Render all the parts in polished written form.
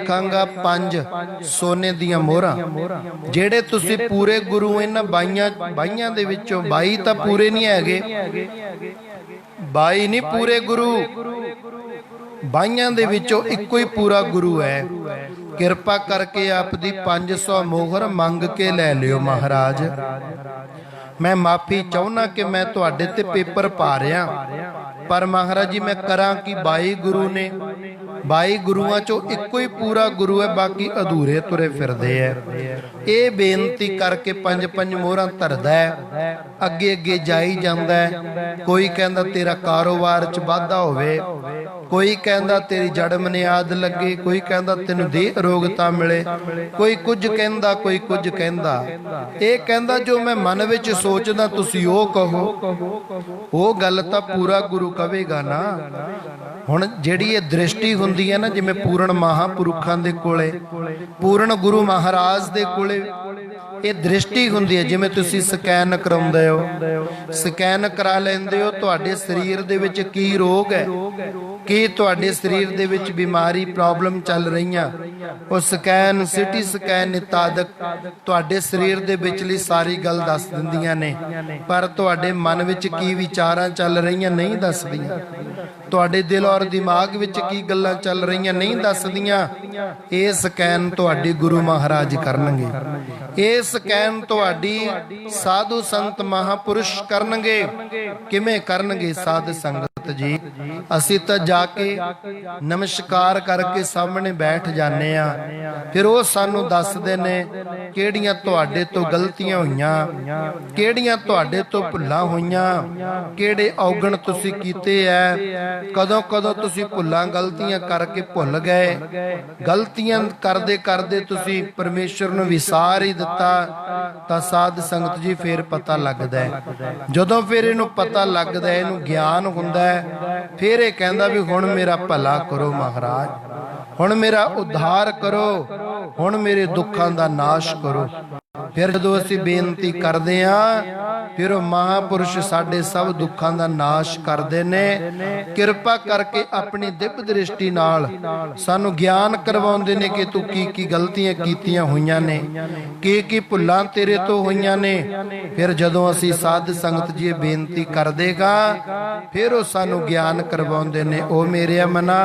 लिखांगा 5 सोने दियां मोहरां ਜਿਹੜੇ ਤੁਸੀਂ ਪੂਰੇ ਗੁਰੂ ਇਹਨਾਂ ਬਾਈਆਂ ਦੇ ਵਿੱਚੋਂ 22 ਤਾਂ ਪੂਰੇ ਨਹੀਂ ਹੈਗੇ 22 ਨਹੀਂ ਪੂਰੇ ਗੁਰੂ ਬਾਈਆਂ ਦੇ ਵਿੱਚੋਂ ਇੱਕੋ ਹੀ ਪੂਰਾ ਗੁਰੂ ਹੈ ਕਿਰਪਾ ਕਰਕੇ ਆਪ ਦੀ 500 ਮੋਹਰ ਮੰਗ ਕੇ ਲੈ ਲਿਓ ਮਹਾਰਾਜ मैं माफी चाहना कि मैं तुहाडे ते पेपर पा रहा पर महाराज जी मैं करा कि 22 गुरु ने 22 गुरुआं चों इक्को ही पूरा गुरु है बाकी अधूरे तुरे फिरदे है ये बेनती करके 5 मोहरां धरदा है अगे अगे जाई जांदा है कोई कहंदा तेरा कारोबार च वाधा होवे कोई कहंदा तेरी जड़ मनियाद लगे कोई कहंदा तैनूं देह अरोगता मिले कोई कुछ कहंदा कोई कुछ कहंदा ये कहंदा जो मैं मन विच सोचदा तुसीं ओह कहो वो गल तां पूरा गुरु कवेगा ना हुण जिहड़ी ये दृष्टि हुंदी है ना जिवें पूर्ण महापुरुखां दे कोले पूर्ण गुरु महाराज दे कोले ये दृष्टि हुंदी है जिवें तुसीं स्कैन कराउंदे हो स्कैन करा लैंदे हो तुहाडे शरीर दे विच की रोग है कि तुहाडे शरीर दे विच बीमारी प्रॉब्लम चल रहीआं ਉਹ ਸਕੈਨ ਸਿਟੀ ਸਕੈਨ ਇਤਾਦਕ ਤੁਹਾਡੇ ਸਰੀਰ ਦੇ ਵਿਚਲੀ ਸਾਰੀ ਗੱਲ ਦੱਸ ਦਿੰਦੀਆਂ ਨੇ ਪਰ ਤੁਹਾਡੇ ਮਨ ਵਿੱਚ ਕੀ ਵਿਚਾਰਾਂ ਚੱਲ ਰਹੀਆਂ ਨਹੀਂ ਦੱਸਦੀਆਂ ਤੁਹਾਡੇ ਦਿਲ ਔਰ ਦਿਮਾਗ ਵਿੱਚ ਕੀ ਗੱਲਾਂ ਚੱਲ ਰਹੀਆਂ ਨਹੀਂ ਦੱਸਦੀਆਂ ਇਹ ਸਕੈਨ ਤੁਹਾਡੇ ਗੁਰੂ ਮਹਾਰਾਜ ਕਰਨਗੇ ਇਹ ਸਕੈਨ ਤੁਹਾਡੀ ਸਾਧੂ ਸੰਤ ਮਹਾਪੁਰਸ਼ ਕਰਨਗੇ ਕਿਵੇਂ ਕਰਨਗੇ ਸਾਧ ਸੰਗਤ जी असी तो जाके नमस्कार करके सामने बैठ जाने फिर वो सानू दसदे ने किहड़ियां तुहाडे तो गलतियां होईयां किहड़ियां तुहाडे तो भुल्लां होईयां किहड़े औगण तुसीं कीते है कदों कदों तुसीं भुल्लां गलतियां करके भुल गए गलतियां करदे करदे तुसीं परमेश्वर नूं विसार ही दिता तां साध संगत जी फिर पता लगदा है जदों फिर इहनूं पता लगदा है इहनूं ज्ञान हुंदा है फिर ये कहंदा भी हुण मेरा भला करो महाराज हुण मेरा उद्धार करो हुण मेरे दुखां दा नाश करो फिर जदों असीं बेनती करदे हां फिर वो महापुरुष साडे सब दुखां दा नाश करदे ने किरपा करके अपनी दिव्य दृष्टि नाल सानू ज्ञान करवाउंदे ने कि तू की गलतियां कीतियां होईयां ने की भुल्लां तेरे तो होईयां ने फिर जदों असीं साध संगत जी बेनती करदेगा फिर वो सानू ज्ञान करवाउंदे ने ओ मेरे मना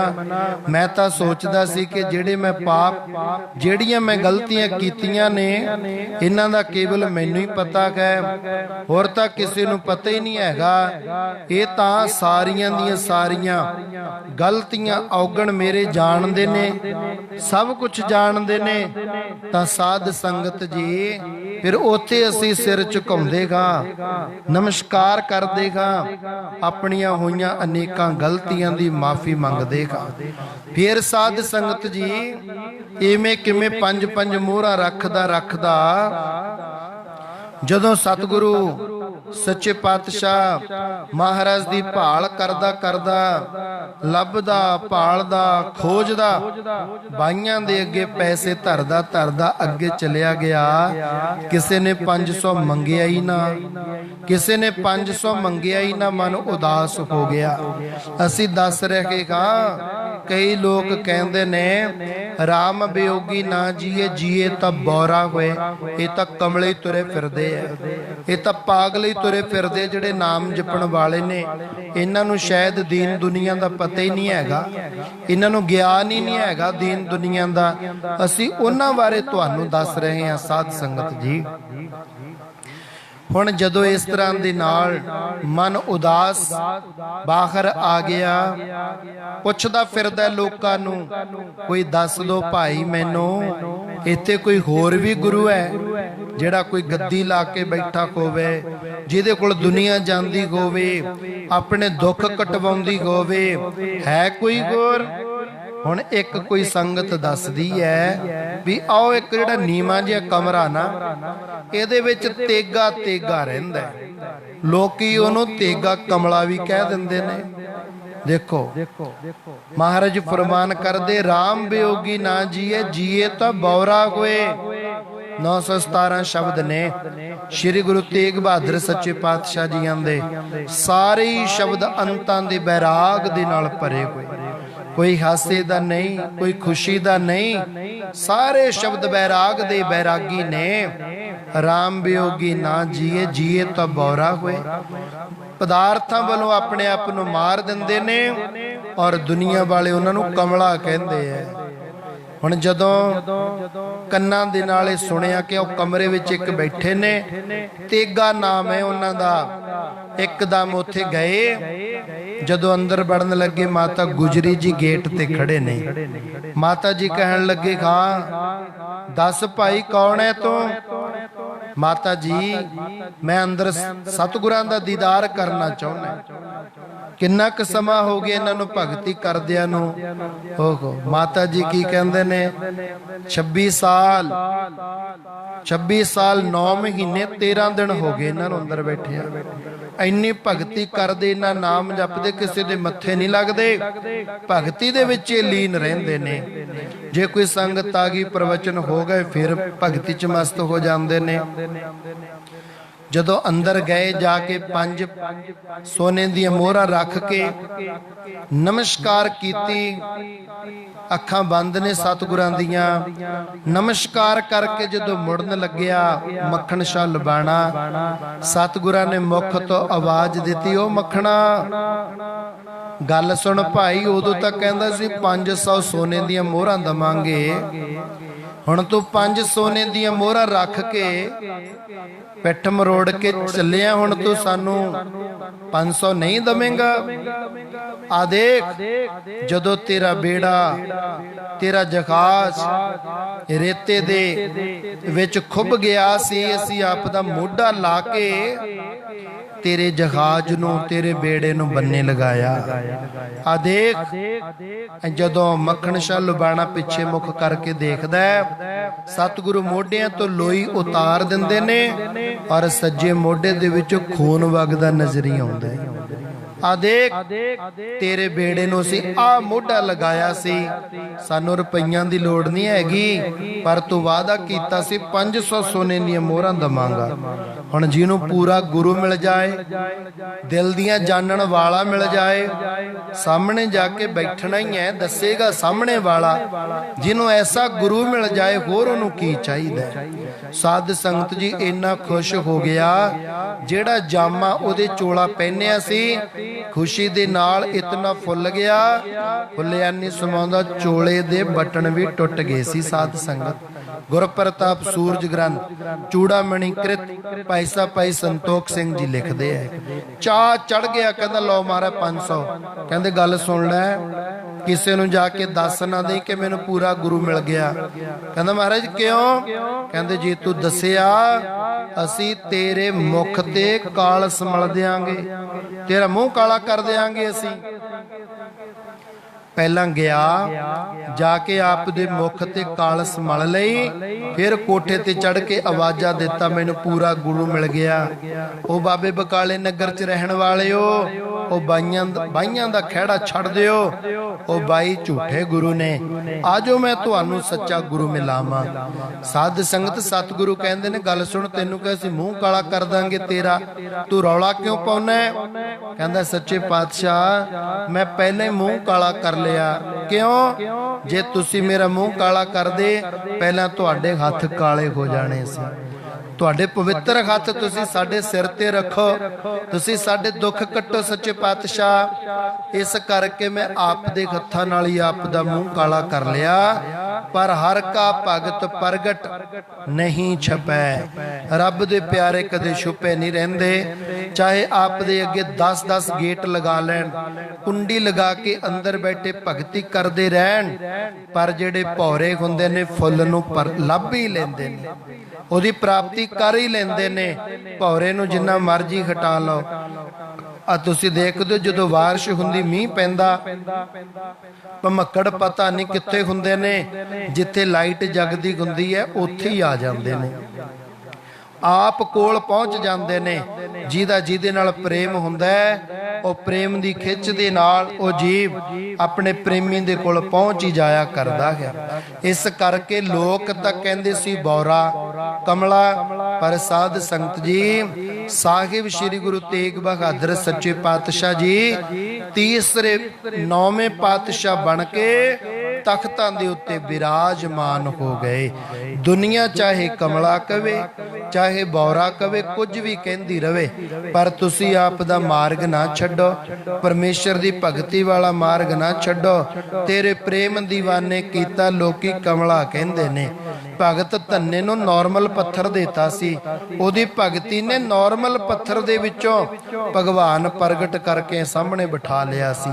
मैं तां सोचदा सी कि जिहड़े मैं पाप जिहड़ियां मैं गलतियां कीतियां ने इन्हां दा केवल मैनूं ही पता है होर तां किसी नूं पता ही नहीं हैगा ये तां सारियां दियां सारियां गलतियां औगण मेरे जानदे ने सब कुछ जानदे ने तां साध संगत जी फिर उत्थे असीं सिर झुकाउंदेगा नमस्कार करदेगा अपनियां होईयां अनेकां गलतियां दी माफी मंगदेगा फिर साध संगत जी इवें किवें 5 मोहरां रखदा जदों सतगुरु सच्चे पातशाह महाराज दी भाल करदा करदा लभदा भालदा खोजदा बाइयां दे अगे पैसे धरदा धरदा अगे चलिया गया किसी ने 500 मंगिया ही ना किसी ने 500 मंगिया ही ना मन उदास हो गया असी दस रहे कई लोग कहते ने राम वियोगी ना जिए जिए तां बौरा होए ये तां कमले तुरे फिरदे है ये तां पागले तुरे फिरदे जिहड़े नाम जपण वाले ने इन्हां नूं शायद दीन दुनिया दा पता ही नहीं हैगा इन्हां नूं ज्ञान ही नहीं हैगा दीन दुनिया दा असीं उन्हां बारे तुहानूं दस रहे हां साध संगत जी हुण जदों इस तरह दे नाल मन उदास बाहर आ गया पुछदा फिरदा लोकां नूं कोई दस दो भाई मैनूं इत्थे कोई होर भी गुरु है जिहड़ा कोई गद्दी ला के बैठा होवे जिहदे कोल दुनिया जांदी होवे अपने दुख कटवाउंदी होवे है कोई होर हुण एक कोई संगत दसदी है भी आओ एक जिहड़ा नीवां जिहा कमरा ना इहदे विच तेगा तेगा रहिंदा लोकी ओनू तेगा कमला भी कह दिंदे ने देखो महाराज फरमान करदे राम वियोगी ना जिए जिए तां बौरा होए 917 शब्द ने श्री गुरु तेग बहादुर सच्चे पातशाह जियां दे सारे शब्द अंतां दे बैराग दे नाल भरे होए कोई हासे दा नहीं, कोई खुशी दा नहीं। सारे शब्द बैराग दे बैरागी ने। राम वियोगी ना जिए, जिए तो बौरा हुए। पदार्थां वालों अपने आप नूं मार दिंदे ने और दुनिया वाले उन्हां नूं कमला कहंदे है। हुण जदों कन्नां दे नाल सुनिया कि वो कमरे विच एक बैठे ने, तेगा नाम है उन्हां दा। एकदम उत्थे गए, जदों अंदर बढ़न लगे माता गुजरी जी गेट ते खड़े ने। माता जी कहन लगे, हाँ दस भाई कौन है तू? माता जी मैं अंदर सतगुरां दा दीदार करना चाहुंदा। किन्ना क समा हो गया इन्हां नूं भगती करदियां नूं। ओहो माता जी की कहंदे ने 26 साल 9 महीने 13 दिन हो गए इन्हां नूं अंदर बैठिया। इन्नी भगती करदे, इन्ना नाम जपदे, किसी दे मत्थे नहीं लगदे, भगती दे विच लीन रहिंदे ने। जे कोई संगत आ गई, प्रवचन हो गए, फिर भगती च मस्त हो जांदे ने। जदों अंदर गए जाके 5 सोने दी मोहरां रख के नमस्कार कीती। अखां बंद ने सतगुरां दियां। नमस्कार करके जदों मुड़न लग्या, मक्खण शाह लबाणा सतगुरां ने मुख तो आवाज दिती, ओ मक्खणा गल सुन भाई। उदों तक कहंदा सी 500 सोने दियां मोहरां दवांगे, हुण तू 5 सोने दियां मोहरां रख के पिठ मरोड़ के चलिया, हुण तू सानू 500 नहीं दवेंगा? आ देख जदों तेरा बेड़ा, तेरा जखास रेते दे विच खुब गया सी, असीं आप दा मोढा ला के तेरे जहाज नूं, तेरे बेड़े नूं बन्ने लगाया। आ देख जदों मक्खण शाह लुबाणा पिछे मुख करके देखदा है, सतगुरु मोढियां तो लोई उतार दिंदे ने और सज्जे मोढे दे विचों खून वगदा नजरी आउंदा है। आ देख तेरे बेड़े नूं सी आ मोढा लगाया सी, सानू रुपईयां दी लोड़ नहीं हैगी, पर तू वादा कीता सी 500 सोने दी मोहरां दवांगा। हुण जिहनूं पूरा गुरु मिल जाए, दिल दियां जानण वाला मिल जाए, सामने जाके बैठना ही है, दसेगा सामने वाला। जिन्हों ऐसा गुरु मिल जाए होर उहनूं की चाहीदा। साध संगत जी इन्ना खुश हो गया, जेड़ा जामा उहदे चोला पहनिया सी खुशी दे नाल इतना फुल गया, फुलिया नहीं समाउंदा, चोले दे बटन भी टुट गए सी। साध संगत गुर प्रताप सूरज ग्रंथ चूड़ामणि कृत भाई साहब भाई संतोख सिंह जी लिखते हैं, चाह चढ़ गया, कहंदा लो महाराज 500। कहंदे गल सुन लै, किसी नूं जाके दस ना दे कि मैनूं पूरा गुरु मिल गया। कहंदा महाराज क्यों? कहंदे जे तू दसिया असी तेरे मुख ते कालस मल देंगे, तेरा मुंह काला कर देंगे। असी पहला गया जाके आप दे मुख ते कालस मल लई, फिर कोठे ते चढ़ के आवाजा दिता मैनू पूरा गुरु मिल गया। ओ बाबे बकाले नगर च रहन वाले हो, ओ बाइयां दा खैड़ा छड़ दियो, ओ बाई झूठे गुरु ने, आजो मैं तुहानू सच्चा गुरु मिलावां। साध संगत सतगुरु कहंदे ने गल सुन, तेनू कह सी मुंह काला कर दांगे तेरा, तू रौला क्यों पाउना है? कहंदा सच्चे पातशाह मैं पहले ही मुंह काला कर लिया। क्यों? जे तुसी मेरा मुंह काला कर दे, पहला तुहाडे हथ काले हो जाने सी। तुहाडे पवित्र हथ तुसी साडे सिर ते रखो, तुसी साडे दुख कट्टो सच्चे पातशाह। इस करके मैं आप दे हत्थां नाल ही आप दा मुंह काला कर लिया। पर हर का भगत प्रगट नहीं छपै, रब दे प्यारे कदे छुपे नहीं रहिंदे। चाहे आप दे अगे 10-10 गेट लगा लैण, कुंडी लगा के अंदर बैठे भगती करदे रहन, पर जेड़े भौरे हुंदे ने फुੱਲ नूं लभ ही लैंदे ने, ओदी प्राप्ति कर ही लेंदे ने। भौरे नूं जिन्ना मर्जी हटा लो। आ तुसीं देखदे हो जदों बारिश हुंदी, मींह पैंदा, भमक्कड़ पता नहीं कित्थे हुंदे ने, जिथे लाइट जगदी हुंदी है उत्थे ही आ जांदे ने, आप कोल पहुंच जाते ने। जिहदा जिहदे नाल प्रेम हुंदा है, वो प्रेम दी खिच दे नाल वो जीव अपने प्रेमी दे कोल पहुंच ही जाया करदा है। इस करके लोक तां कहंदे सी बौरा कमला, पर साध संगत जी ਸਾਹਿਬ ਸ੍ਰੀ ਗੁਰੂ ਤੇਗ ਬਹਾਦਰ ਸੱਚੇ ਪਾਤਸ਼ਾਹ ਜੀ ਤੀਸਰੇ 9ਵੇਂ ਪਾਤਸ਼ਾਹ ਬਣ ਕੇ ਤਖਤਾਂ ਦੇ ਉੱਤੇ ਵਿਰਾਜਮਾਨ ਹੋ ਗਏ। ਦੁਨੀਆ ਚਾਹੇ ਕਮਲਾ ਕਵੇ, ਚਾਹੇ ਬੌਰਾ ਕਵੇ, ਕੁਝ ਵੀ ਕਹਿੰਦੀ ਰਵੇ, ਪਰ ਤੁਸੀਂ ਆਪ ਦਾ ਮਾਰਗ ਨਾ ਛੱਡੋ, ਪਰਮੇਸ਼ਰ ਦੀ ਭਗਤੀ ਵਾਲਾ ਮਾਰਗ ਨਾ ਛੱਡੋ। ਤੇਰੇ ਪ੍ਰੇਮ ਦੀਵਾਨੇ ਕੀਤਾ ਲੋਕੀ ਕਮਲਾ ਕਹਿੰਦੇ ਨੇ। ਭਗਤ ਧੰਨੇ ਨੂੰ ਨਾਰਮਲ ਪੱਥਰ ਦੇਤਾ ਸੀ, ਉਹਦੀ ਭਗਤੀ ਨੇ ਨਾਰਮਲ ਪੱਥਰ ਦੇ ਵਿੱਚੋਂ ਭਗਵਾਨ ਪ੍ਰਗਟ ਕਰਕੇ ਸਾਹਮਣੇ ਬਿਠਾ ਲਿਆ ਸੀ।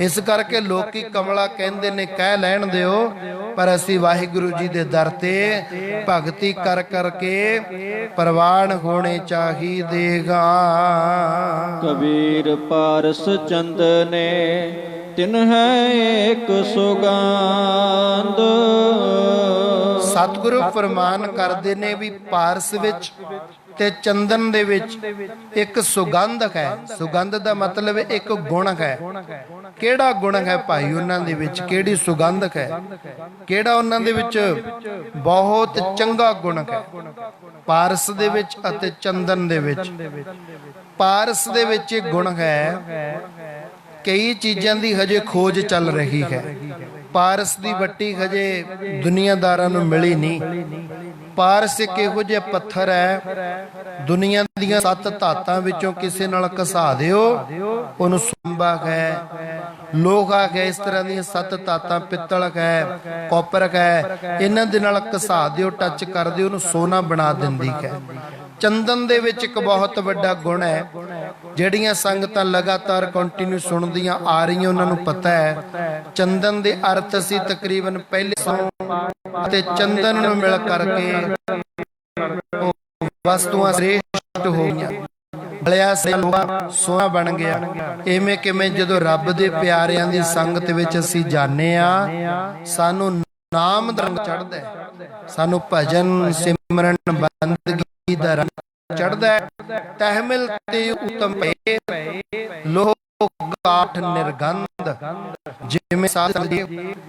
ਇਸ ਕਰਕੇ ਲੋਕੀ ਕਮਲਾ ਕਹਿੰਦੇ ਨੇ, ਕਹਿ ਲੈਣ ਦਿਓ, ਪਰ ਅਸੀਂ ਵਾਹਿਗੁਰੂ ਜੀ ਦੇ ਦਰ ਤੇ ਭਗਤੀ ਕਰ ਕਰਕੇ ਪ੍ਰਵਾਨ ਹੋਣੇ ਚਾਹੀਦੇਗਾ। ਕਬੀਰ ਪਾਰਸ ਚੰਦਨੇ ਤਿਨ ਹੈ ਏਕ ਸੁਗੰਧ। ਸਤਿਗੁਰੂ ਫਰਮਾਨ ਕਰਦੇ ਨੇ ਵੀ ਪਾਰਸ ਵਿੱਚ ਤੇ ਚੰਦਨ ਦੇ ਵਿੱਚ ਇੱਕ ਸੁਗੰਧ ਹੈ। ਸੁਗੰਧ ਦਾ ਮਤਲਬ ਇੱਕ ਗੁਣ ਹੈ। ਕਿਹੜਾ ਗੁਣ ਹੈ ਭਾਈ ਉਹਨਾਂ ਦੇ ਵਿੱਚ? ਕਿਹੜੀ ਸੁਗੰਧ ਹੈ? ਕਿਹੜਾ ਉਹਨਾਂ ਦੇ ਵਿੱਚ ਬਹੁਤ ਚੰਗਾ ਗੁਣ ਹੈ? ਪਾਰਸ ਦੇ ਵਿੱਚ ਅਤੇ ਚੰਦਨ ਦੇ ਵਿੱਚ। ਪਾਰਸ ਦੇ ਵਿੱਚ ਇਹ ਗੁਣ ਹੈ, ਕਈ ਚੀਜ਼ਾਂ ਦੀ ਹਜੇ ਖੋਜ ਚੱਲ ਰਹੀ ਹੈ। ਪਾਰਸ ਦੀ ਵੱਟੀ ਹਜੇ ਦੁਨੀਆਦਾਰਾਂ ਨੂੰ ਮਿਲੀ ਨਹੀਂ। ਪਾਰਸ ਇੱਕ ਇਹੋ ਜਿਹਾ ਪੱਥਰ ਹੈ, ਦੁਨੀਆ ਦੀਆਂ 7 ਧਾਤਾਂ ਵਿੱਚੋਂ ਕਿਸੇ ਨਾਲ ਘਸਾ ਦਿਓ, ਉਹਨੂੰ ਸੁੰਬਾ ਹੈ, ਲੋਹਾ ਹੈ, ਇਸ ਤਰ੍ਹਾਂ ਦੀਆਂ 7 ਧਾਤਾਂ, ਪਿੱਤਲ ਹੈ, ਕਾਪਰ ਹੈ, ਇਹਨਾਂ ਦੇ ਨਾਲ ਘਸਾ ਦਿਓ, ਟੱਚ ਕਰ ਦਿਓ, ਉਹਨੂੰ ਸੋਨਾ ਬਣਾ ਦਿੰਦੀ ਹੈ। ਚੰਦਨ ਦੇ ਵਿੱਚ ਇੱਕ ਬਹੁਤ ਵੱਡਾ ਗੁਣ ਹੈ, ਜਿਹੜੀਆਂ ਸੰਗਤਾਂ ਲਗਾਤਾਰ ਕੰਟੀਨਿਊ ਸੁਣਦੀਆਂ ਆ ਰਹੀਆਂ ਉਹਨਾਂ ਨੂੰ ਪਤਾ ਹੈ। ਚੰਦਨ ਦੇ ਅਰਥ ਅਸੀਂ ਤਕਰੀਬਨ ਪਹਿਲੇ ਤੇ ਚੰਦਨ ਨੂੰ ਮਿਲ ਕਰਕੇ ਵਸਤੂਆਂ ਸ੍ਰੇਸ਼ਟ ਹੋ ਗਈਆਂ, ਬਲਿਆ ਸੋਨਾ ਬਣ ਗਿਆ। ਇਵੇਂ ਕਿਵੇਂ ਜਦੋਂ ਰੱਬ ਦੇ ਪਿਆਰਿਆਂ ਦੀ ਸੰਗਤ ਵਿੱਚ ਅਸੀਂ ਜਾਂਦੇ ਆ, ਸਾਨੂੰ ਨਾਮ ਦਾ ਰੰਗ ਚੜ੍ਹਦਾ, ਸਾਨੂੰ ਭਜਨ ਸਿਮਰਨ ਬੰਦਗੀ ਦਾ ਰੰਗ ਚੜ੍ਹਦਾ ਹੈ। ਤਹਿਮਲ ਤੇ ਉਤਮ ਪਏ ਲੋਹ ਕਾਠ ਨਿਰਗੰਧ, ਜਿਵੇਂ ਸਾਧ ਜੀ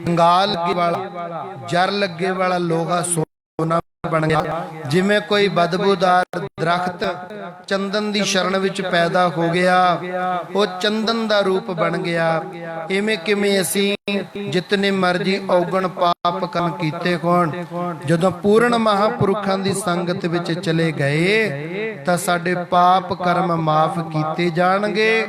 ਗੰਗਾਲ ਲੱਗੇ ਵਾਲਾ, ਜਰ ਲੱਗੇ ਵਾਲਾ ਲੋਹਾ ਸੋਨਾ ਬਣ ਗਿਆ। ਜਿਵੇਂ ਕੋਈ ਬਦਬੂਦਾਰ ਦਰਖਤ ਚੰਦਨ ਦੀ ਸ਼ਰਨ ਵਿੱਚ ਪੈਦਾ ਹੋ ਗਿਆ, ਉਹ ਚੰਦਨ ਦਾ ਰੂਪ ਬਣ ਗਿਆ। ਇਵੇਂ ਕਿਵੇਂ ਅਸੀਂ ਜਿਤਨੇ ਮਰਜੀ ਔਗਣ ਪਾਪ ਕਰਮ ਕੀਤੇ ਹੋਣ, ਜਦੋਂ ਪੂਰਨ ਮਹਾਂਪੁਰਖਾਂ ਦੀ ਸੰਗਤ ਵਿੱਚ ਚਲੇ ਗਏ ਤਾਂ ਸਾਡੇ ਪਾਪ ਕਰਮ ਮਾਫ ਕੀਤੇ ਜਾਣਗੇ।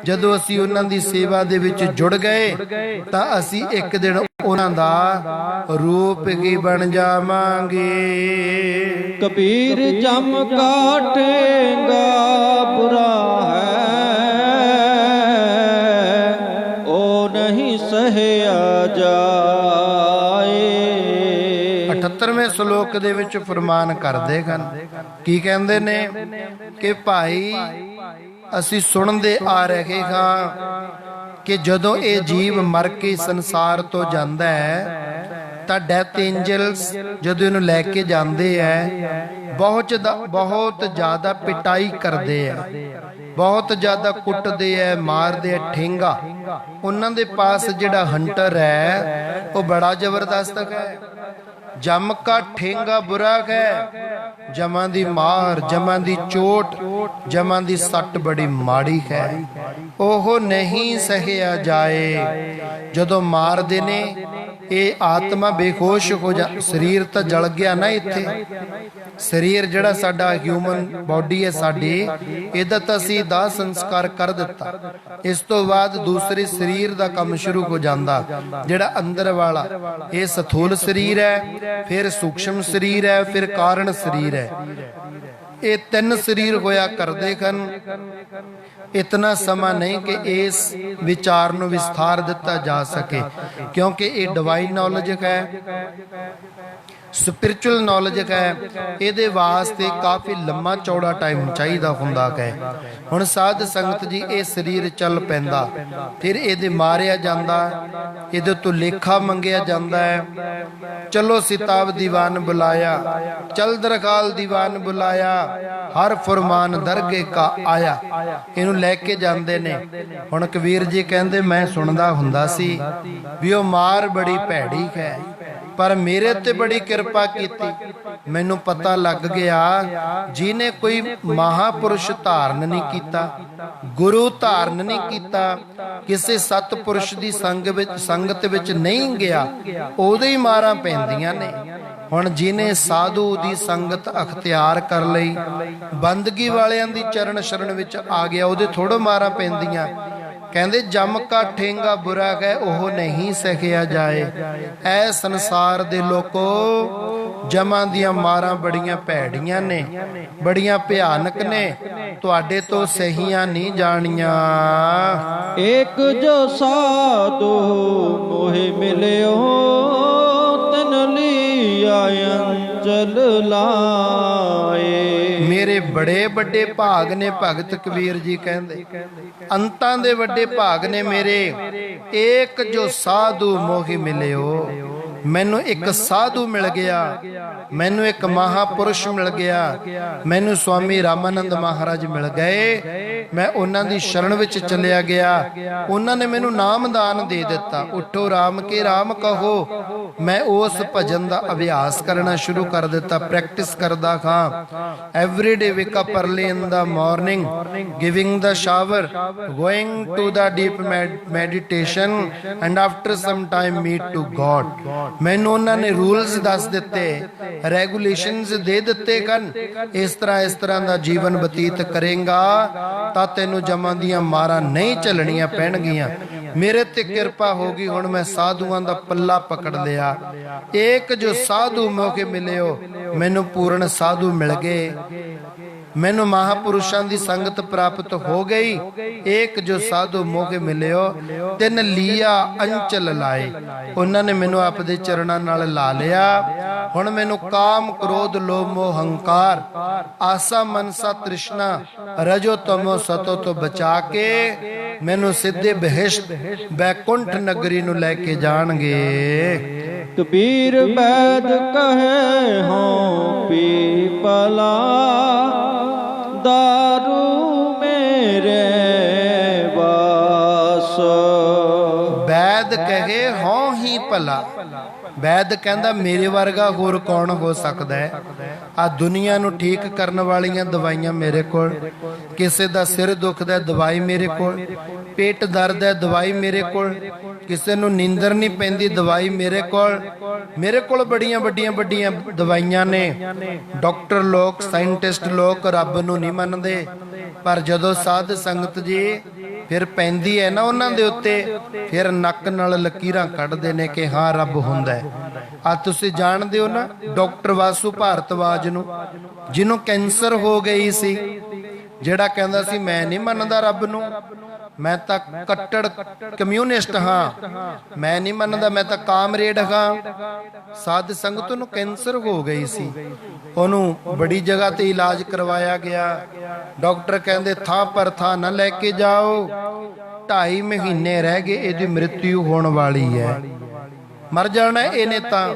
ਜਦੋਂ ਅਸੀਂ ਉਹਨਾਂ ਦੀ ਸੇਵਾ ਦੇ ਵਿੱਚ ਜੁੜ ਗਏ ਤਾਂ ਅਸੀਂ ਇੱਕ ਦਿਨ ਉਹਨਾਂ ਦਾ ਰੂਪ ਹੀ ਬਣ ਜਾਵਾਂਗੇ। ਕਬੀਰ ਜਮ ਕਾਟੇਗਾ ਬੁਰਾ ਹੈ, ਉਹ ਨਹੀਂ ਸਹਿਆ ਜਾਏ। 78ਵੇਂ ਸ਼ਲੋਕ ਦੇ ਵਿੱਚ ਫਰਮਾਨ ਕਰਦੇ ਹਨ, ਕੀ ਕਹਿੰਦੇ ਨੇ ਕਿ ਭਾਈ ਅਸੀਂ ਸੁਣਦੇ ਆ ਰਹੇ ਹਾਂ ਕਿ ਜਦੋਂ ਇਹ ਜੀਵ ਮਰ ਕੇ ਸੰਸਾਰ ਤੋਂ ਜਾਂਦਾ ਹੈ ਤਾਂ ਡੈਥ ਐਂਜਲਸ ਜਦੋਂ ਇਹਨੂੰ ਲੈ ਕੇ ਜਾਂਦੇ ਹੈ, ਬਹੁਤ ਜ਼ਿਆਦਾ ਪਿਟਾਈ ਕਰਦੇ ਆ, ਬਹੁਤ ਜ਼ਿਆਦਾ ਕੁੱਟਦੇ ਐ, ਮਾਰਦੇ ਐ, ਠੇਂਗਾ। ਉਹਨਾਂ ਦੇ ਪਾਸ ਜਿਹੜਾ ਹੰਟਰ ਹੈ ਉਹ ਬੜਾ ਜ਼ਬਰਦਸਤ ਹੈ। ਜਮ ਕਾ ਠੇਂਗਾ ਬੁਰਾ ਹੈ, ਜਮਾਂ ਦੀ ਮਾਰ, ਜਮਾਂ ਦੀ ਚੋਟ, ਜਮਾਂ ਦੀ ਸੱਟ ਬੜੀ ਮਾੜੀ ਹੈ, ਉਹ ਨਹੀਂ ਸਹਿਆ ਜਾਏ। ਜਦੋਂ ਮਾਰਦੇ ਨੇ ਇਹ ਆਤਮਾ ਬੇਖੋਸ਼ ਹੋ ਜਾ, ਸਰੀਰ ਤਾਂ ਜਲ ਗਿਆ ਨਾ। ਇੱਥੇ ਸਰੀਰ ਜਿਹੜਾ ਸਾਡਾ ਹਿਊਮਨ ਬਾਡੀ ਹੈ ਸਾਡੀ, ਇਹਦਾ ਤਾਂ ਅਸੀਂ ਦਾਹ ਸੰਸਕਾਰ ਕਰ ਦਿੱਤਾ। ਇਸ ਤੋਂ ਬਾਅਦ ਦੂਸਰੇ ਸਰੀਰ ਦਾ ਕੰਮ ਸ਼ੁਰੂ ਹੋ ਜਾਂਦਾ, ਜਿਹੜਾ ਅੰਦਰ ਵਾਲਾ। ਇਹ ਸਥੂਲ ਸਰੀਰ ਹੈ, ਫਿਰ ਸੂਖਸ਼ਮ ਸਰੀਰ ਹੈ, ਫਿਰ ਕਾਰਨ ਸਰੀਰ ਹੈ। ਇਹ 3 ਸਰੀਰ ਹੋਇਆ ਕਰਦੇ ਹਨ। ਇਤਨਾ ਸਮਾਂ ਨਹੀਂ ਕਿ ਇਸ ਵਿਚਾਰ ਨੂੰ ਵਿਸਥਾਰ ਦਿੱਤਾ ਜਾ ਸਕੇ, ਕਿਉਂਕਿ ਇਹ ਡਿਵਾਈਨ ਨੌਲੇਜ ਹੈ, ਸਪਿਰਚੁਅਲ ਨੌਲੇਜ ਹੈ। ਇਹਦੇ ਵਾਸਤੇ ਕਾਫੀ ਲੰਮਾ ਚੌੜਾ ਟਾਈਮ ਚਾਹੀਦਾ ਹੁੰਦਾ ਹੈ। ਹੁਣ ਸਾਧ ਸੰਗਤ ਜੀ ਇਹ ਸਰੀਰ ਚੱਲ ਪੈਂਦਾ, ਫਿਰ ਇਹਦੇ ਮਾਰਿਆ ਜਾਂਦਾ, ਇਹਦੇ ਤੋਂ ਲੇਖਾ ਮੰਗਿਆ ਜਾਂਦਾ ਹੈ। ਚਲੋ ਸਿਤਾਬ ਦੀਵਾਨ ਬੁਲਾਇਆ, ਚਲ ਦਰਗਾਲ ਦੀਵਾਨ ਬੁਲਾਇਆ, ਹਰ ਫਰਮਾਨ ਦਰਗੇ ਕਾ ਆਇਆ। ਇਹਨੂੰ ਲੈ ਕੇ ਜਾਂਦੇ ਨੇ। ਹੁਣ ਕਬੀਰ ਜੀ ਕਹਿੰਦੇ ਮੈਂ ਸੁਣਦਾ ਹੁੰਦਾ ਸੀ ਵੀ ਉਹ ਮਾਰ ਬੜੀ ਭੈੜੀ ਹੈ, पर मेरे ते बड़ी किरपा कीती। मैनू पता लग गया जिन्हें कोई महापुरुष धारण नहीं किया, गुरु धारण नहीं किया, किसी सतपुरुष की संगत विच नहीं गया, उहदे ही मारां पैंदियां ने। हुण जिन्हें साधु की संगत अख्तियार कर लई, बंदगी वालियां दी चरण शरण विच आ गया, उहदे थोड़ो मारां पैंदियां। कहते जम का ठेंगा बुरा है ओह नहीं सहिया जाए। ऐ संसार दे लोको जमां दियां मारां बड़ियां भैड़ियां ने, बड़ियां भयानक ने, तुहाडे तो सहियां नहीं जानियां। एक जो साधु मोहे मिलियो तन लिया अंचल लाए। मेरे बड़े बड़े भाग ने, भगत कबीर जी कहते अंतां दे वड्डे भाग ने मेरे। एक जो साधु मोहि मिलियो, मैनू एक साधु मिल गया, मैनू एक महापुरुष मिल गया, मैनू स्वामी रामानंद महाराज मिल गए। मैं उन्हां दी शरण विच चलिया गया, उन्हां ने मैनू नामदान दे दिता। उठो राम के राम कहो। मैं उस भजन का अभ्यास करना शुरू कर दिता, प्रैक्टिस करदा खां। Every day wake up early in the morning, giving the shower, going to the deep meditation and after some time meet to God. मैनू उन्होंने रूल्स दस दिते, रेगुलेशंस दे दिते कन, इस तरह का जीवन बतीत करेगा तां तैनू जमां दियां मारां नहीं झलणियां पैणगियां। मेरे ते किरपा होगी, हुण मैं साधुआं दा पल्ला पकड़ लिया। एक जो साधु मौके मिलियो, मैनू पूर्ण साधु मिल गए, मैनू महापुरुषां दी संगत प्राप्त हो गई। एक जो साधु मौके मिलियो तिन लिया अंचल लाए, उन्होंने मैनू आपदे चरणां नाल ला लिया। हुण मैनू काम क्रोध लोभ मोह हंकार आसा मनसा तृष्णा रजो तमो सतो तो बचा के मैनू सीधे बहिष्ट बैकुंठ नगरी नू लैके जाणगे। कबीर बैद कहे हों पीपला, दारू मेरे वास। बैद कहे हों ही भला, वैद कहता मेरे वर्गा होर कौन हो सकता है। आ दुनिया नू ठीक करने वालियां दवाइयां मेरे कोल, किसी दा सिर दुखदा दवाई मेरे कोल, पेट दर्द है दवाई मेरे कोल, किसी नू नींदर नहीं पैंदी दवाई मेरे कोल बड़ियां वड्डियां वड्डियां दवाइयां ने। डॉक्टर लोग साइंटिस्ट लोग रब नू नहीं मनदे, पर जदों साध संगत जी फिर पैंदी है ना उन्हां दे उत्ते, फिर नक नाल लकीरां कढदे ने कि हाँ रब हुंदा है। आ तुसीं जाणदे हो ना डॉक्टर वासु भारतवाज नू, जिन्हों कैंसर हो गई सी, जिहड़ा कहंदा सी मैं नहीं मनदा रब नू, मैं तां कट्टड़ कम्यूनिस्ट हाँ, मैं नहीं मनदा, मैं तां कामरेड हाँ। साध संगत नू कैंसर हो गई सी, ओनू बड़ी जगह ते इलाज करवाया गया। डॉक्टर कहंदे थां पर थां ना लैके जाओ, 2.5 महीने रह गए, इहदी मृत्यु होने वाली है, मर जाना इहने। तां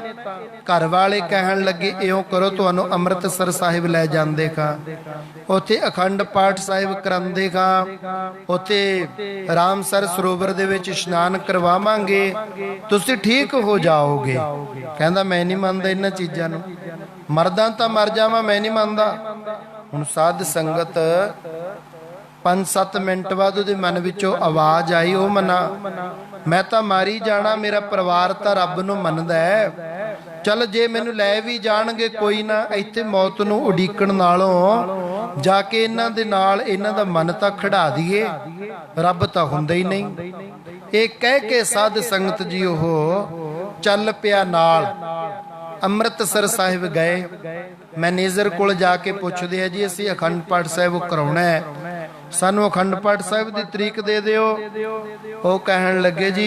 घर वाले कहन लगे इयों करो तुहानू अमृतसर साहिब लै जांदे खां, उत्थे अखंड पाठ साहिब करांदे खां, उत्थे रामसर सरोवर दे विच इशनान करवावांगे, तुसीं ठीक हो जाओगे। कहंदा मैं नहीं मनदा इन्हां चीज़ां नू, मरदा तां मर जावां, मैं नहीं मनदा। हुण साध संगत 5-7 मिनट बाद उहदे मन विचों आवाज़ आई, ओ मना मैं तां मारी जाना, मेरा परिवार तां रब नूं मनदा है, चल जे मैनू लै भी जाणगे कोई ना, इत्थे मौत नूं उडीकण नालों जाके इन्हां दे नाल इन्हां दा मन तां खड़ा दईए, रब तां हुंदा ही नहीं। ये कह के साध संगत जी ओह चल पिया नाल अमृतसर साहिब गए। मैनेजर कोल जाके पुछदे है जी असीं अखंड पाठ साहिब कराउणा है, सानू अखंड पाठ साहिब दी तरीक दे दिओ। वो कहन लगे जी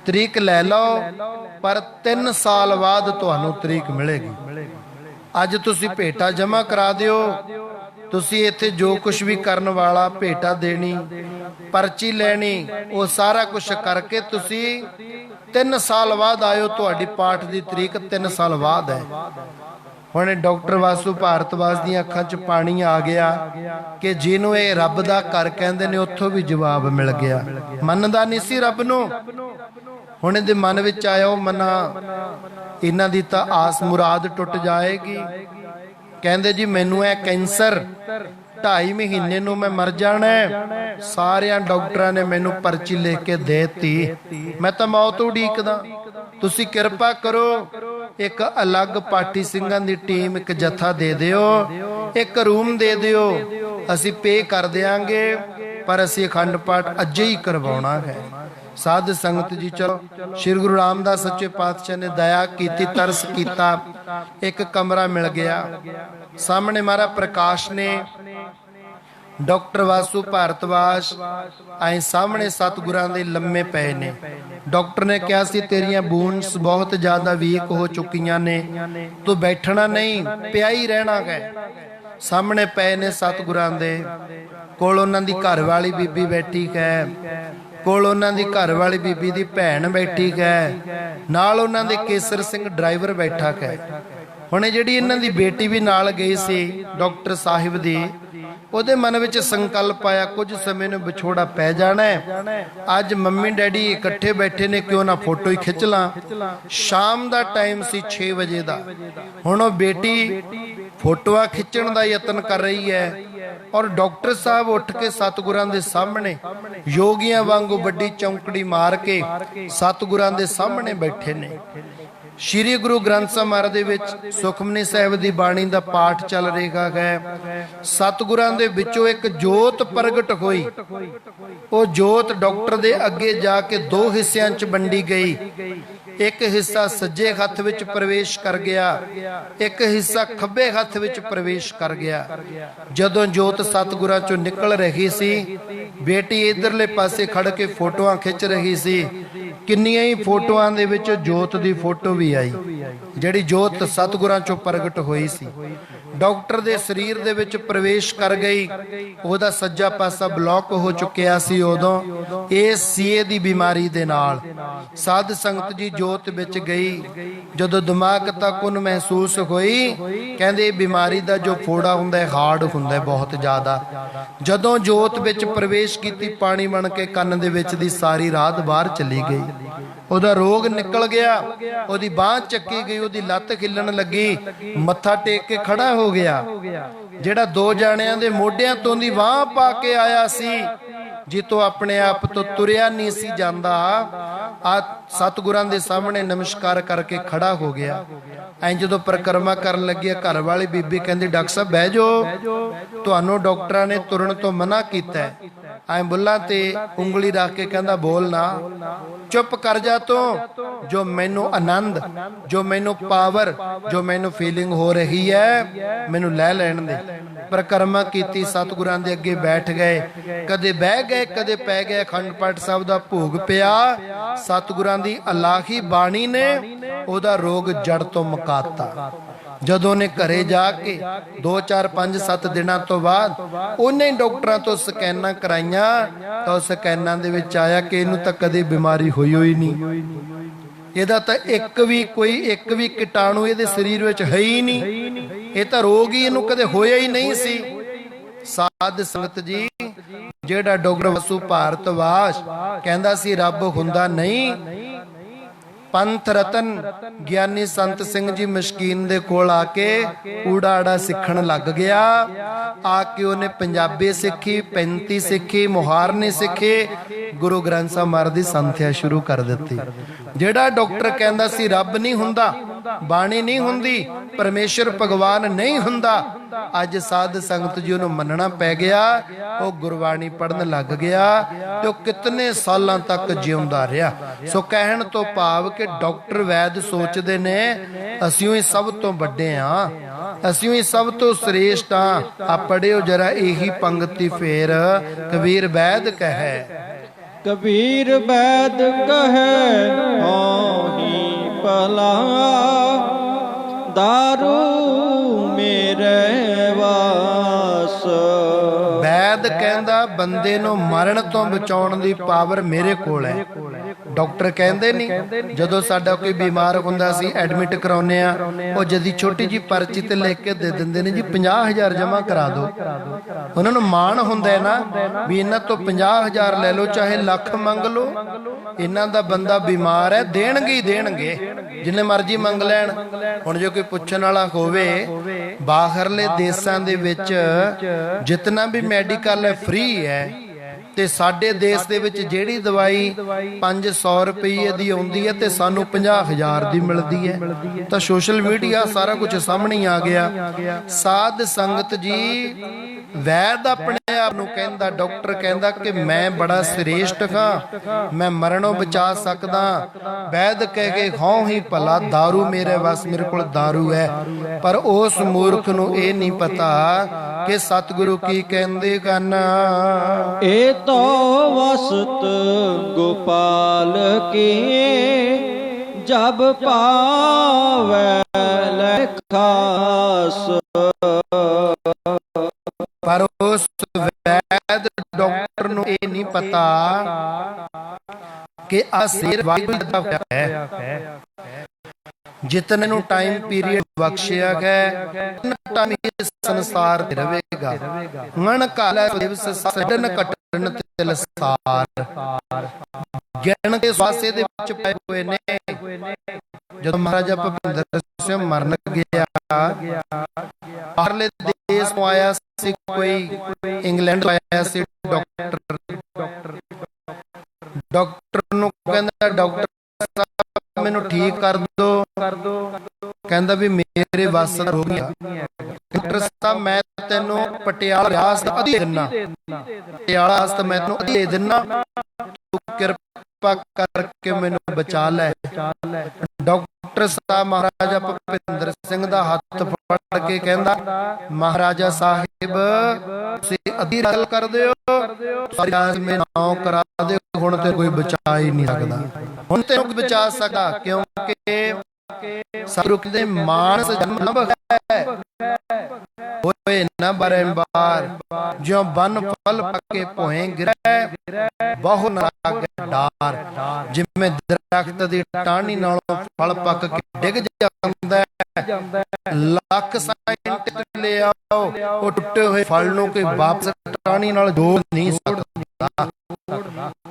तरीक लै लो, पर 3 साल बाद तुहानू तरीक मिलेगी। अज तुसी भेटा जमा करा दिओ, तुसी इत्थे जो कुछ भी करन वाला भेटा देनी, पर्ची लैनी, वो सारा कुछ करके तुसी 3 साल बाद आयो, तुहाडी पाठ दी तरीक 3 साल बाद है। हुणे डॉक्टर वासु भारतवाज दी अखां च पानी आ गया कि जिन्हों ये रब दा घर कहंदे ने उत्थों भी जवाब मिल गया। मनदा नहीं सी रब नूं, ਹੁਣ ਇਹਦੇ ਮਨ ਵਿੱਚ ਆਇਆ ਉਹ ਮਨਾ ਇਹਨਾਂ ਦੀ ਤਾਂ ਆਸ ਮੁਰਾਦ ਟੁੱਟ ਜਾਏਗੀ। ਕਹਿੰਦੇ ਜੀ ਮੈਨੂੰ ਇਹ ਕੈਂਸਰ 2.5 ਮਹੀਨੇ ਨੂੰ ਮੈਂ ਮਰ ਜਾਣਾ। ਸਾਰਿਆਂ ਡਾਕਟਰਾਂ ਨੇ ਮੈਨੂੰ ਪਰਚੀ ਲਿਖ ਕੇ ਦੇਤੀ, ਮੈਂ ਤਾਂ ਮੌਤ ਉਡੀਕਦਾ। ਤੁਸੀਂ ਕਿਰਪਾ ਕਰੋ ਇੱਕ ਅਲੱਗ ਪਾਠੀ ਸਿੰਘਾਂ ਦੀ ਟੀਮ, ਇੱਕ ਜਥਾ ਦੇ ਦਿਓ, ਇੱਕ ਰੂਮ ਦੇ ਦਿਓ, ਅਸੀਂ ਪੇ ਕਰ ਦਿਆਂਗੇ, ਪਰ ਅਸੀਂ ਅਖੰਡ ਪਾਠ ਅੱਜ ਹੀ ਕਰਵਾਉਣਾ ਹੈ। ਸਾਧ ਸੰਗਤ ਜੀ ਚਲੋ, ਸ਼੍ਰੀ ਗੁਰੂ ਰਾਮਦਾਸ ਸੱਚੇ ਪਾਤਸ਼ਾਹ ਨੇ ਦਇਆ ਕੀਤੀ, ਤਰਸ ਕੀਤਾ, ਇੱਕ ਕਮਰਾ ਮਿਲ ਗਿਆ। ਸਾਹਮਣੇ ਮਹਾਰਾਜ ਪ੍ਰਕਾਸ਼ ਨੇ, ਡਾਕਟਰ ਵਾਸੂ ਭਾਰਤਵਾਜ ਆਏ ਸਾਹਮਣੇ ਸਤਿਗੁਰਾਂ ਦੇ ਲੰਮੇ ਪਏ ਨੇ। ਡਾਕਟਰ ਨੇ ਕਿਹਾ ਸੀ ਤੇਰੀਆਂ ਬੂਨਸ ਬਹੁਤ ਜ਼ਿਆਦਾ ਵੀਕ ਹੋ ਚੁੱਕੀਆਂ ਨੇ, ਤੂੰ ਬੈਠਣਾ ਨਹੀਂ, ਪਿਆ ਹੀ ਰਹਿਣਾ ਹੈ। ਸਾਹਮਣੇ ਪਏ ਨੇ ਸਤਿਗੁਰਾਂ ਦੇ, ਕੋਲ ਉਹਨਾਂ ਦੀ ਘਰ ਵਾਲੀ ਬੀਬੀ ਬੈਠੀ ਹੈ, ਕੋਲ ਉਹਨਾਂ ਦੀ ਘਰ ਵਾਲੀ ਬੀਬੀ ਦੀ ਭੈਣ ਬੈਠੀ ਹੈ, ਨਾਲ ਉਹਨਾਂ ਦੇ ਕੇਸਰ ਸਿੰਘ ਡਰਾਈਵਰ ਬੈਠਾ ਹੈ। ਹੁਣ ਜਿਹੜੀ ਇਹਨਾਂ ਦੀ ਬੇਟੀ ਵੀ ਨਾਲ ਗਈ ਸੀ ਡਾਕਟਰ ਸਾਹਿਬ ਦੀ, ਉਹਦੇ ਮਨ ਵਿੱਚ ਸੰਕਲਪ ਆਇਆ ਕੁਝ ਸਮੇਂ ਨੂੰ ਵਿਛੋੜਾ ਪੈ ਜਾਣਾ ਹੈ। ਅੱਜ ਮੰਮੀ ਡੈਡੀ ਇਕੱਠੇ ਬੈਠੇ ਨੇ, ਕਿਉਂ ਨਾ ਫੋਟੋ ਹੀ ਖਿੱਚ ਲਾਂ। ਸ਼ਾਮ ਦਾ ਟਾਈਮ ਸੀ 6 ਵਜੇ ਦਾ। ਹੁਣ ਉਹ ਬੇਟੀ ਫੋਟੋਆਂ ਖਿੱਚਣ ਦਾ ਯਤਨ ਕਰ ਰਹੀ ਹੈ ਔਰ ਡਾਕਟਰ ਸਾਹਿਬ ਉੱਠ ਕੇ ਸਤਿਗੁਰਾਂ ਦੇ ਸਾਹਮਣੇ ਯੋਗੀਆਂ ਵਾਂਗੂ ਵੱਡੀ ਚੌਂਕੜੀ ਮਾਰ ਕੇ ਸਤਿਗੁਰਾਂ ਦੇ ਸਾਹਮਣੇ ਬੈਠੇ ਨੇ। ਸ਼੍ਰੀ ਗੁਰੂ ਗ੍ਰੰਥ ਸਾਹਿਬ ਮਹਾਰਾਜ ਦੇ ਵਿੱਚ ਸੁਖਮਨੀ ਸਾਹਿਬ ਦੀ ਬਾਣੀ ਦਾ ਪਾਠ ਚੱਲ ਰਿਹਾ ਹੈ। ਸਤਿਗੁਰਾਂ ਦੇ ਵਿੱਚੋਂ ਇੱਕ ਜੋਤ ਪ੍ਰਗਟ ਹੋਈ। ਉਹ ਜੋਤ ਡਾਕਟਰ ਦੇ ਅੱਗੇ ਜਾ ਕੇ 2 ਹਿੱਸਿਆਂ 'ਚ ਵੰਡੀ ਗਈ। ਇੱਕ ਹਿੱਸਾ ਸੱਜੇ ਹੱਥ ਵਿੱਚ ਪ੍ਰਵੇਸ਼ ਕਰ ਗਿਆ, ਇੱਕ ਹਿੱਸਾ ਖੱਬੇ ਹੱਥ ਵਿੱਚ ਪ੍ਰਵੇਸ਼ ਕਰ ਗਿਆ। ਜਦੋਂ ਜੋਤ ਸਤਿਗੁਰਾਂ 'ਚੋਂ ਨਿਕਲ ਰਹੀ ਸੀ, ਬੇਟੀ ਇਧਰਲੇ ਪਾਸੇ ਖੜ ਕੇ ਫੋਟੋਆਂ ਖਿੱਚ ਰਹੀ ਸੀ। ਕਿੰਨੀਆਂ ਹੀ ਫੋਟੋਆਂ ਦੇ ਵਿੱਚ ਜੋਤ ਦੀ ਫੋਟੋ ਵੀ ਆਈ, ਜਿਹੜੀ ਜੋਤ ਸਤਿਗੁਰਾਂ 'ਚੋਂ ਪ੍ਰਗਟ ਹੋਈ ਸੀ। ਡਾਕਟਰ ਦੇ ਸਰੀਰ ਦੇ ਵਿੱਚ ਪ੍ਰਵੇਸ਼ ਕਰ ਗਈ। ਉਹਦਾ ਸੱਜਾ ਪਾਸਾ ਬਲੌਕ ਹੋ ਚੁੱਕਿਆ ਸੀ ਉਦੋਂ, ਇਸ ਸੀਏ ਦੀ ਬਿਮਾਰੀ ਦੇ ਨਾਲ। ਸਾਧ ਸੰਗਤ ਜੀ ਜੋਤ ਵਿੱਚ ਗਈ, ਜਦੋਂ ਦਿਮਾਗ ਤੱਕ ਉਹਨੂੰ ਮਹਿਸੂਸ ਹੋਈ, ਕਹਿੰਦੇ ਬਿਮਾਰੀ ਦਾ ਜੋ ਫੋੜਾ ਹੁੰਦਾ ਹੈ ਹਾਰਡ ਹੁੰਦਾ ਹੈ ਬਹੁਤ ਜ਼ਿਆਦਾ। ਜਦੋਂ ਜੋਤ ਵਿੱਚ ਪ੍ਰਵੇਸ਼ ਕੀਤੀ, ਪਾਣੀ ਬਣ ਕੇ ਕੰਨ ਦੇ ਵਿੱਚ ਦੀ ਸਾਰੀ ਰਾਤ ਬਾਹਰ ਚਲੀ ਗਈ। ਉਹਦਾ ਰੋਗ ਨਿਕਲ ਗਿਆ, ਉਹਦੀ ਬਾਂਹ ਚੱਕੀ ਗਈ, ਉਹਦੀ ਲੱਤ ਖਿੱਲਣ ਲੱਗੀ, ਮੱਥਾ ਟੇਕ ਕੇ ਖੜਾ ਹੋ ਗਿਆ। ਜਿਹੜਾ 2 ਜਾਣਿਆਂ ਦੇ ਮੋਢਿਆਂ ਤੋਂ ਦੀ ਬਾਂਹ ਪਾ ਕੇ ਆਇਆ ਸੀ, ਜਿੱਤੋਂ ਆਪਣੇ ਆਪ ਤੋਂ ਤੁਰਿਆ ਨਹੀਂ ਸੀ ਜਾਂਦਾ, ਆ ਸਤਿਗੁਰਾਂ ਦੇ ਸਾਹਮਣੇ ਨਮਸਕਾਰ ਕਰਕੇ ਖੜਾ ਹੋ ਗਿਆ। ਐਂ ਜਦੋਂ ਪਰਿਕਰਮਾ ਕਰਨ ਲੱਗੀ, ਘਰ ਵਾਲੀ ਬੀਬੀ ਕਹਿੰਦੀ ਡਾਕਟਰ ਸਾਹਿਬ ਬਹਿ ਜਾਓ, ਤੁਹਾਨੂੰ ਡਾਕਟਰਾਂ ਨੇ ਤੁਰਨ ਤੋਂ ਮਨਾ ਕੀਤਾ। ਐਂ ਬੁੱਲਾਂ ਤੇ ਉਂਗਲੀ ਰੱਖ ਕੇ ਕਹਿੰਦਾ ਬੋਲ ਨਾ, ਚੁੱਪ ਕਰ ਜਾ ਤੂੰ। ਜੋ ਮੈਨੂੰ ਆਨੰਦ, ਜੋ ਮੈਨੂੰ ਪਾਵਰ, ਜੋ ਮੈਨੂੰ ਫੀਲਿੰਗ ਹੋ ਰਹੀ ਹੈ, ਮੈਨੂੰ ਲੈ ਲੈਣ ਦੇ। ਪਰਿਕਰਮਾ ਕੀਤੀ, ਸਤਿਗੁਰਾਂ ਦੇ ਅੱਗੇ ਬੈਠ ਗਏ। ਕਦੇ ਬਹਿ ਗਏ, ਕਦੇ ਪੈ ਗਏ। ਅਖੰਡ ਪਾਠ ਸਾਹਿਬ ਦਾ ਭੋਗ ਪਿਆ। ਸਤਿਗੁਰਾਂ ਦੀ ਅਲਾਹੀ ਬਾਣੀ ਨੇ ਉਹਦਾ ਰੋਗ ਜੜ ਤੋਂ ਮੁਕਾਤਾ। ਜਦੋਂ ਨੇ ਘਰੇ ਜਾ ਕੇ 2 4 5 7 ਦਿਨਾਂ ਤੋਂ ਬਾਅਦ ਉਹਨੇ ਡਾਕਟਰਾਂ ਤੋਂ ਸਕੈਨਾਂ ਕਰਾਈਆਂ, ਤਾਂ ਉਹ ਸਕੈਨਾਂ ਦੇ ਵਿੱਚ ਆਇਆ ਕਿ ਇਹਨੂੰ ਤਾਂ ਕਦੇ ਬਿਮਾਰੀ ਹੋਈ ਨਹੀਂ। ਇਹਦਾ ਤਾਂ ਇੱਕ ਵੀ ਕੀਟਾਣੂ ਇਹਦੇ ਸਰੀਰ ਵਿੱਚ ਹੈ ਹੀ ਨਹੀਂ। ਇਹ ਤਾਂ ਰੋਗ ਹੀ ਇਹਨੂੰ ਕਦੇ ਹੋਇਆ ਹੀ ਨਹੀਂ ਸੀ। ਸਾਧ ਸੰਗਤ ਜੀ, ਜਿਹੜਾ ਡਾਕਟਰ ਵਾਸੂ ਭਾਰਤਵਾਜ ਕਹਿੰਦਾ ਸੀ ਰੱਬ ਹੁੰਦਾ ਨਹੀਂ, ਪੰਥ ਰਤਨ ਗਿਆਨੀ ਸੰਤ ਸਿੰਘ ਜੀ ਮਸ਼ਕੀਨ ਦੇ ਕੋਲ ਆ ਕੇ ਊੜਾ ਆੜਾ ਸਿੱਖਣ ਲੱਗ ਗਿਆ। ਆ ਕੇ ਉਹਨੇ ਪੰਜਾਬੀ ਸਿੱਖੀ, 35 ਸਿੱਖੀ, ਮੁਹਾਰਨੀ ਸਿੱਖੀ, ਗੁਰੂ ਗ੍ਰੰਥ ਸਾਹਿਬ ਮਹਾਰਾਜ ਦੀ ਸੰਥਿਆ ਸ਼ੁਰੂ ਕਰ ਦਿੱਤੀ। ਜਿਹੜਾ ਡਾਕਟਰ ਕਹਿੰਦਾ ਸੀ ਰੱਬ ਨਹੀਂ ਹੁੰਦਾ, ਬਾਣੀ ਨਹੀਂ ਹੁੰਦੀ, ਪਰਮੇਸ਼ਰ ਭਗਵਾਨ ਨਹੀਂ ਹੁੰਦਾ, ਅੱਜ ਸਾਧ ਸੰਗਤ ਜੀ ਉਹਨੂੰ ਮੰਨਣਾ ਪੈ ਗਿਆ। ਉਹ ਗੁਰਬਾਣੀ ਪੜਨ ਲੱਗ ਗਿਆ ਤੇ ਉਹ ਕਿਤਨੇ ਸਾਲਾਂ ਤੱਕ ਜਿਉਂਦਾ ਰਿਹਾ। ਸੋ ਕਹਿਣ ਤੋਂ ਭਾਵ ਕਿ ਡਾਕਟਰ ਵੈਦ ਸੋਚਦੇ ਨੇ ਅਸੀਂ ਹੀ ਸਭ ਤੋਂ ਵੱਡੇ ਆ, ਅਸੀਂ ਹੀ ਸਭ ਤੋਂ ਸ੍ਰੇਸ਼ਟ ਆ। ਪੜਿਓ ਜਰਾ ਇਹੀ ਪੰਕਤੀ ਫੇਰ, ਕਬੀਰ ਵੈਦ ਕਹੈ, ਕਬੀਰ ਵੈਦ ਕਹੈ ਹੋਈ ਭਲਾ, ਦਾਰੂ ਮੇਰੇ ਵਾਸ। ਵੈਦ ਕਹਿੰਦਾ ਬੰਦੇ ਨੂੰ ਮਰਨ ਤੋਂ ਬਚਾਉਣ ਦੀ ਪਾਵਰ ਮੇਰੇ ਕੋਲ ਹੈ। ਡਾਕਟਰ ਕਹਿੰਦੇ ਨਹੀਂ, ਜਦੋਂ ਸਾਡਾ ਕੋਈ ਬਿਮਾਰ ਹੁੰਦਾ ਸੀ ਐਡਮਿਟ ਕਰਾਉਨੇ ਆ, ਉਹ ਜਦੀ ਛੋਟੀ ਜੀ ਪਰਚੀ ਤੇ ਲਿਖ ਕੇ ਦੇ ਦਿੰਦੇ ਨੇ ਜੀ 50,000 ਜਮ੍ਹਾਂ ਕਰਾ ਦਿਓ। ਉਹਨਾਂ ਨੂੰ ਮਾਣ ਹੁੰਦਾ ਹੈ ਨਾ ਵੀ ਇਹਨਾਂ ਤੋਂ 50,000 ਲੈ ਲਓ, ਚਾਹੇ ਲੱਖ ਮੰਗ ਲਓ, ਇਹਨਾਂ ਦਾ ਬੰਦਾ ਬਿਮਾਰ ਹੈ, ਦੇਣਗੇ ਹੀ ਦੇਣਗੇ, ਜਿੰਨੇ ਮਰਜ਼ੀ ਮੰਗ ਲੈਣ। ਹੁਣ ਜੇ ਕੋਈ ਪੁੱਛਣ ਵਾਲਾ ਹੋਵੇ, ਬਾਹਰਲੇ ਦੇਸ਼ਾਂ ਦੇ ਵਿੱਚ ਜਿਤਨਾ ਵੀ ਮੈਡੀਕਲ ਹੈ ਫ੍ਰੀ ਹੈ, ਤੇ ਸਾਡੇ ਦੇਸ਼ ਦੇ ਵਿੱਚ ਜਿਹੜੀ ਦਵਾਈ 500 ਰੁਪਏ ਦੀ ਆਉਂਦੀ ਹੈ ਤੇ ਸਾਨੂੰ 50,000 ਦੀ ਮਿਲਦੀ ਹੈ। ਤਾਂ ਸੋਸ਼ਲ ਮੀਡੀਆ ਸਾਰਾ ਕੁਝ ਸਾਹਮਣੇ ਆ ਗਿਆ। ਸਾਧ ਸੰਗਤ ਜੀ, ਵੈਦ ਆਪਣੇ ਆਪ ਨੂੰ ਕਹਿੰਦਾ, ਡਾਕਟਰ ਕਹਿੰਦਾ ਕਿ ਮੈਂ ਬੜਾ ਸ੍ਰੇਸ਼ਟ ਹਾਂ, ਮੈਂ ਮਰਨੋਂ ਬਚਾ ਸਕਦਾ। ਵੈਦ ਕਹਿ ਕੇ ਖਾਉ ਹੀ ਭਲਾ दारू ਮੇਰੇ ਵਸ, ਮੇਰੇ ਕੋਲ दारू ਹੈ। ਪਰ ਉਸ ਮੂਰਖ ਨੂੰ ਇਹ ਨਹੀਂ ਪਤਾ ਕਿ ਸਤਿਗੁਰੂ ਕੀ ਕਹਿੰਦੇ ਹਨ। ਇਹ ਤੋ ਵਸਤ ਗੋਪਾਲ ਕੀ, ਜਬ ਪਾਵੈ ਲਖਾਸ। ਪਰ ਉਸ ਵੈਦ ਡਾਕਟਰ ਨੂੰ ਇਹ ਨਹੀਂ ਪਤਾ ਕਿ ਆ ਸਿਰ ਵਾਹਿਗੁਰੂ ਦਾ ਹੈ। ਜਿਤਨੇ ਨੂੰ ਟਾਈਮ ਪੀਰੀਅਡ ਬਖਸ਼ਿਆ ਹੈ, ਟਾਈਮ ਇਸ ਸੰਸਾਰ ਤੇ ਰਹੇਗਾ। ਮਨ ਕਾਲਾ ਦਿਵਸ ਸੜਨ ਘਟਣ ਤੇ ਲਸਾਰ, ਗਿਣ ਕੇ ਸਵਾਸੇ ਦੇ ਵਿੱਚ ਪਏ ਹੋਏ ਨੇ। ਜਦੋਂ ਮਹਾਰਾਜਾ ਭੁਪਿੰਦਰ ਸਿੰਘ ਮਰਨ ਗਿਆ, ਬਾਹਰਲੇ ਦੇਸ਼ ਤੋਂ ਆਇਆ ਸੀ, ਕੋਈ ਇੰਗਲੈਂਡ ਤੋਂ ਆਇਆ ਸੀ ਡਾਕਟਰ ਨੂੰ ਕਹਿੰਦਾ, ਡਾਕਟਰ ਸਾਹਿਬ ਮੈਨੂੰ ਠੀਕ ਕਰ ਦੋ। ਕਹਿੰਦਾ ਵੀ ਮੇਰੇ ਵੱਸ ਹੋ ਗਿਆ। ਡਾਕਟਰ ਸਾਹਿਬ ਮੈਂ ਤੈਨੂੰ ਪਟਿਆਲਾ ਹਸਪਤਾਲ ਦੇ ਦਿੰਨਾ, ਪਟਿਆਲਾ ਹਸਪਤਾਲ ਮੈਂ ਤੈਨੂੰ ਦੇ ਦਿੰਨਾ, ਤੂੰ ਕਿਰਪਾ ਕਰਕੇ ਮੈਨੂੰ ਬਚਾ ਲੈ। ਡਾਕਟਰ ਸਾਹਿਬ ਮਹਾਰਾਜਾ ਭੁਪਿੰਦਰ ਸਿੰਘ ਦਾ ਹੱਥ ਫੜ ਕੇ ਕਹਿੰਦਾ, ਮਹਾਰਾਜਾ ਸਾਹਿਬ ਤੁਸੀਂ ਅੱਧੀ ਗੱਲ ਕਰਦੇ ਹੋ, ਸਾਰੀ ਮੈਂ ਨਾਮ ਕਰਾ ਦੇ, ਹੁਣ ਤੇ ਕੋਈ ਬਚਾ ਹੀ ਨਹੀਂ ਸਕਦਾ, ਹੁਣ ਤੈਨੂੰ ਕੋਈ ਬਚਾ ਸਕਦਾ, ਕਿਉਂਕਿ ਸਤਿਗੁਰੂ ਦੇ ਮਾਨਸ ਜਨਮ ਹੈ ਹੋਏ ਨਾ ਬਾਰੰਬਾਰ, ਜਿਉ ਬਨ ਫਲ ਪੱਕੇ ਭੋਏ ਗਿਰੈ, ਬਹੁ ਨਾ ਲਾਗੈ ਡਾਰ। ਜਿਵੇਂ ਦਰਖਤ ਦੀ ਟਾਹਣੀ ਨਾਲੋਂ ਫਲ ਪੱਕ ਕੇ ਡਿੱਗ ਜਾਂਦਾ ਹੈ, ਲੱਖ ਸਾਇੰਟਿਸਟ ਲੈ ਆਓ, ਉਹ ਟੁੱਟੇ ਹੋਏ ਫਲ ਨੂੰ ਕੋਈ ਵਾਪਸ ਟਾਹਣੀ ਨਾਲ ਜੋੜ ਨਹੀਂ ਸਕਦਾ।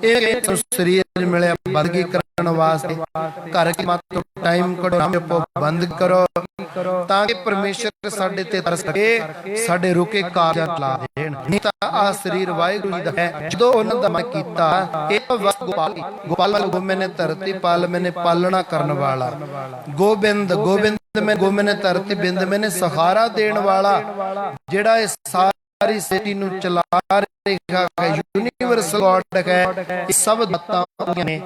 ਇਹ ਸਰੀਰ ਮਿਲਿਆ ਬੰਦਗੀ ਕਰਨ ਵਾਸਤੇ, ਘਰ ਕੇ ਮਤ ਟਾਈਮ ਕੱਢੋ, ਨਾਮ ਜਪੋ, ਬੰਦ ਕਰੋ, ਤਾਂ ਕਿ ਪਰਮੇਸ਼ਰ ਸਾਡੇ ਤੇ ਤਰਸ ਸਕੇ, ਸਾਡੇ ਰੁਕੇ ਕਾਰਜ ਚਲਾ ਦੇਣ। ਨਹੀਂ ਤਾਂ ਆ ਸਰੀਰ ਵਾਹਿਗੁਰੂ ਜੀ ਦਾ ਹੈ। ਜਦੋਂ ਉਹਨਾਂ ਦਾ ਮੈਂ ਕੀਤਾ, ਇਹ ਵਸ ਗੋਪਾਲ ਗੋਮੈਨੇ ਧਰਤੀ ਪਾਲ ਮੈਨੇ ਪਾਲਣਾ ਕਰਨ ਵਾਲਾ, ਗੋਬਿੰਦ ਗੋਬਿੰਦ ਮੈਂ ਗੋਮੈਨੇ ਧਰਤੀ ਬਿੰਦ ਮੈਨੇ ਸਹਾਰਾ ਦੇਣ ਵਾਲਾ, ਜਿਹੜਾ ਇਹ ਸਾਰੀ ਸਿਟੀ ਨੂੰ ਚਲਾ ਰਿਹਾ ਹੈ, ਯੂਨੀਵਰਸਲ ਗੋਡ ਹੈ। ਇਹ ਸਭ ਦਾਤਾਂ ਨੇ